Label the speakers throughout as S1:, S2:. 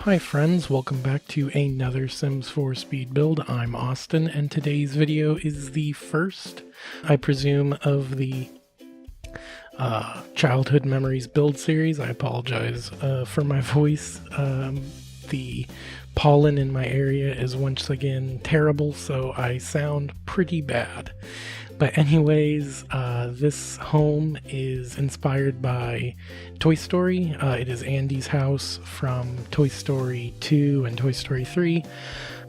S1: Hi friends, welcome back to another Sims 4 speed build. I'm Austin, and today's video is the first, I presume, of the Childhood Memories build series. I apologize for my voice. The pollen in my area is once again terrible, so I sound pretty bad. But anyways, this home is inspired by Toy Story. It is Andy's house from Toy Story 2 and Toy Story 3.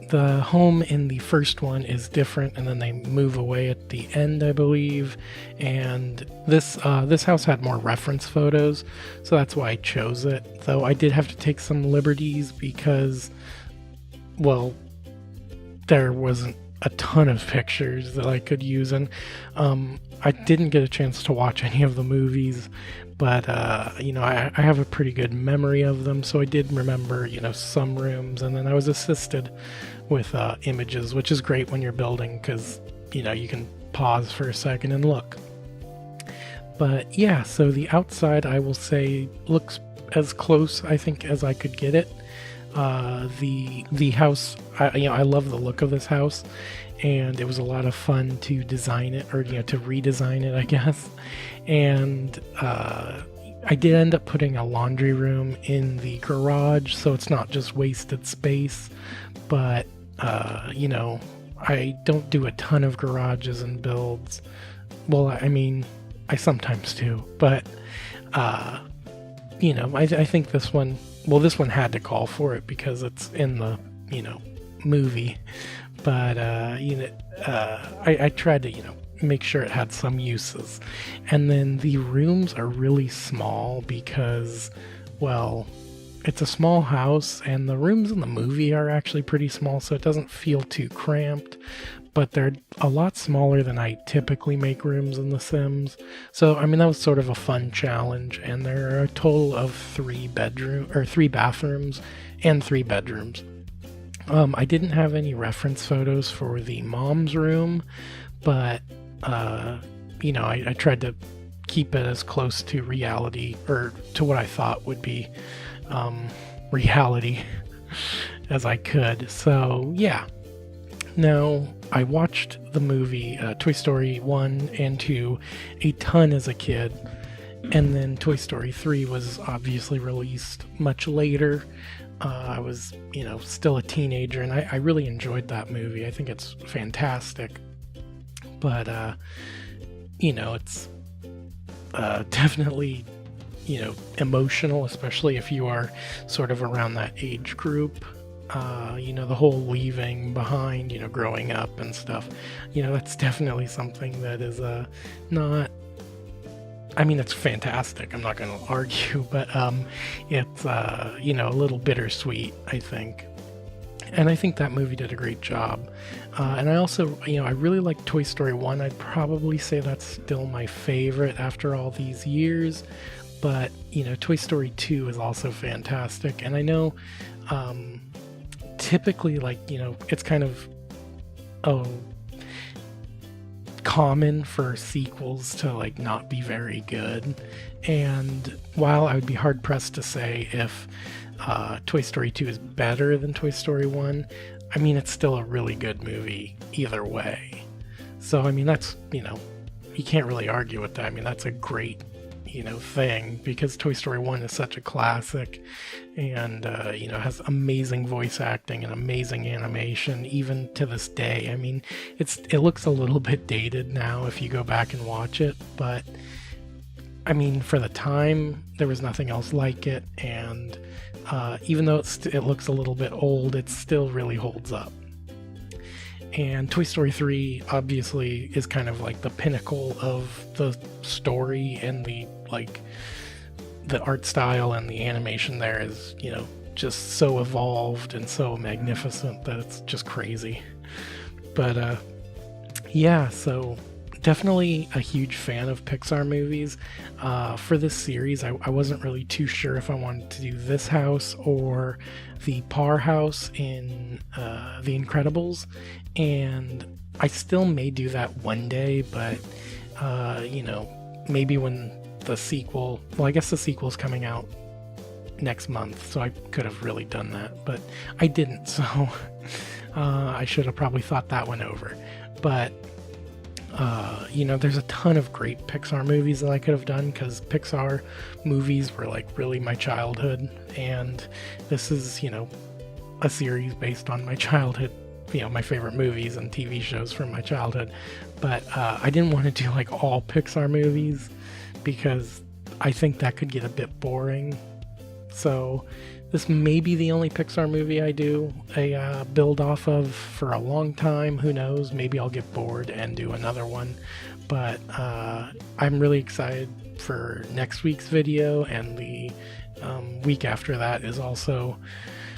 S1: The home in the first one is different, and then they move away at the end, I believe. And this house had more reference photos, so that's why I chose it. Though I did have to take some liberties because, well, there wasn't a ton of pictures that I could use, and I didn't get a chance to watch any of the movies, but I have a pretty good memory of them, so I did remember some rooms, and then I was assisted with images, which is great when you're building because you can pause for a second and look. But yeah, so the outside, I will say, looks as close, I think, as I could get it. The house, I love the look of this house, and it was a lot of fun to design it, or to redesign it, I guess. And I did end up putting a laundry room in the garage, so it's not just wasted space. But I don't do a ton of garages and builds. Well, I mean, I sometimes do, but I think this one. Well, this one had to call for it because it's in the, movie. But, I tried to, make sure it had some uses. And then the rooms are really small because, well, it's a small house, and the rooms in the movie are actually pretty small, so it doesn't feel too cramped. But they're a lot smaller than I typically make rooms in The Sims. So, I mean, that was sort of a fun challenge, and there are a total of 3 bathrooms and 3 bedrooms. I didn't have any reference photos for the mom's room, but, I tried to keep it as close to reality, or to what I thought would be reality as I could. So, yeah. Now, I watched the movie Toy Story 1 and 2 a ton as a kid, and then Toy Story 3 was obviously released much later. I was, still a teenager, and I really enjoyed that movie. I think it's fantastic. But, it's definitely, emotional, especially if you are sort of around that age group. The whole leaving behind, growing up and stuff, that's definitely something that is not, I mean, it's fantastic, I'm not going to argue, but it's, a little bittersweet, I think. And I think that movie did a great job. And I also, I really like Toy Story 1. I'd probably say that's still my favorite after all these years. But, Toy Story 2 is also fantastic. And I know, typically, it's kind of common for sequels to not be very good, and while I would be hard pressed to say if Toy Story 2 is better than Toy Story 1, I mean, it's still a really good movie either way. So I mean, that's, you can't really argue with that. I mean, that's a great thing, because Toy Story 1 is such a classic, and has amazing voice acting and amazing animation even to this day. I mean, it looks a little bit dated now if you go back and watch it, but I mean, for the time there was nothing else like it, and even though it looks a little bit old, it still really holds up. And Toy Story 3 obviously is kind of like the pinnacle of the story, and the art style and the animation there is, just so evolved and so magnificent that it's just crazy. But yeah, so definitely a huge fan of Pixar movies. For this series, I wasn't really too sure if I wanted to do this house or the Parr house in The Incredibles, and I still may do that one day, but maybe when the sequel, well, I guess the sequel's coming out next month, so I could have really done that, but I didn't, so I should have probably thought that one over. But you know, there's a ton of great Pixar movies that I could have done, because Pixar movies were like really my childhood, and this is, you know, a series based on my childhood, you know, my favorite movies and TV shows from my childhood. But I didn't want to do like all Pixar movies, because I think that could get a bit boring. So this may be the only Pixar movie I do a build off of for a long time. Who knows? Maybe I'll get bored and do another one. But I'm really excited for next week's video, and the week after that is also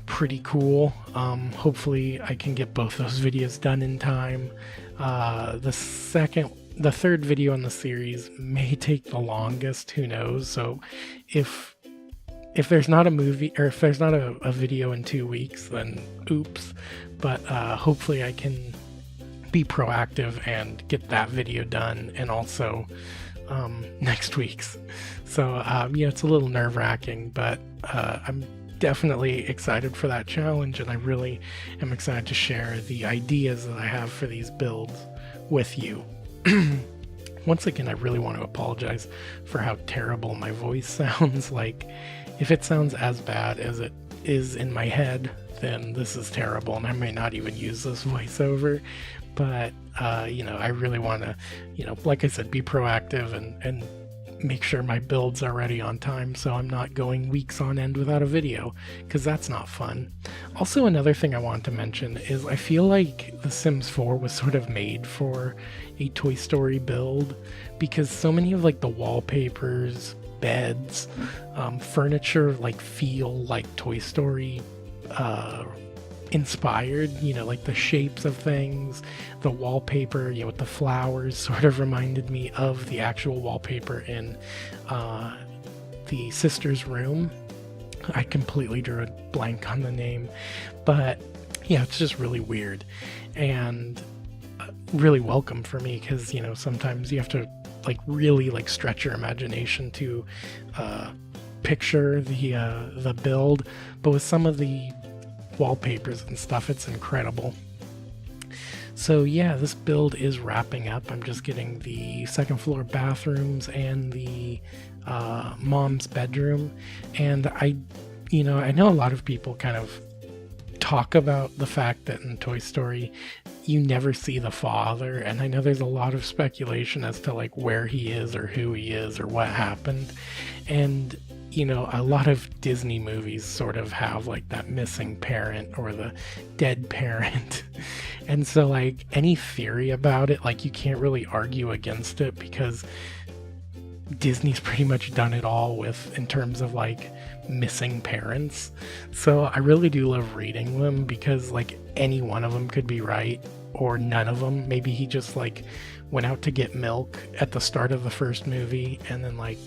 S1: pretty cool. Hopefully I can get both those videos done in time. The third video in the series may take the longest, who knows? So if there's not a movie, or if there's not a video in 2 weeks, then oops. But hopefully I can be proactive and get that video done, and also next week's. So yeah, it's a little nerve-wracking, but I'm definitely excited for that challenge, and I really am excited to share the ideas that I have for these builds with you. Once again, I really want to apologize for how terrible my voice sounds. Like, if it sounds as bad as it is in my head, then this is terrible, and I may not even use this voiceover. But you know, I really want to, you know, like I said, be proactive and make sure my builds are ready on time, so I'm not going weeks on end without a video, because that's not fun. Also, another thing I want to mention is I feel like The Sims 4 was sort of made for a Toy Story build, because so many of like the wallpapers, beds, furniture like feel like Toy Story inspired, you know, like the shapes of things, the wallpaper, you know, with the flowers sort of reminded me of the actual wallpaper in the sister's room. I completely drew a blank on the name, but yeah, it's just really weird and really welcome for me, because, you know, sometimes you have to like really like stretch your imagination to picture the build, but with some of the wallpapers and stuff, it's incredible. So yeah, this build is wrapping up. I'm just getting the second floor bathrooms and the mom's bedroom, and I know a lot of people kind of talk about the fact that in Toy Story you never see the father, and I know there's a lot of speculation as to like where he is or who he is or what happened. And you know, a lot of Disney movies sort of have like that missing parent or the dead parent. And so like any theory about it, like you can't really argue against it, because Disney's pretty much done it all with in terms of like missing parents. So I really do love reading them, because like any one of them could be right, or none of them. Maybe he just like went out to get milk at the start of the first movie and then like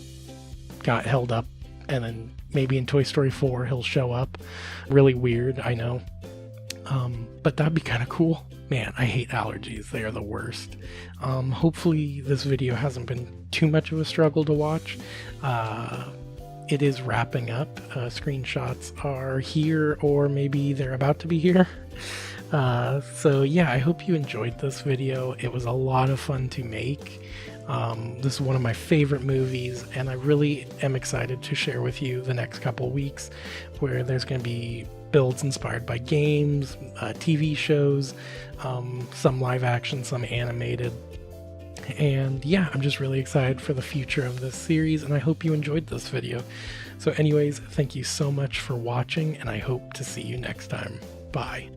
S1: got held up, and then maybe in Toy Story 4 he'll show up. Really weird, I know. But that'd be kind of cool. Man, I hate allergies. They are the worst. Hopefully this video hasn't been too much of a struggle to watch. It is wrapping up. Screenshots are here, or maybe they're about to be here. So yeah, I hope you enjoyed this video. It was a lot of fun to make. This is one of my favorite movies, and I really am excited to share with you the next couple weeks, where there's going to be builds inspired by games, TV shows, some live action, some animated. And yeah, I'm just really excited for the future of this series, and I hope you enjoyed this video. So anyways, thank you so much for watching, and I hope to see you next time. Bye.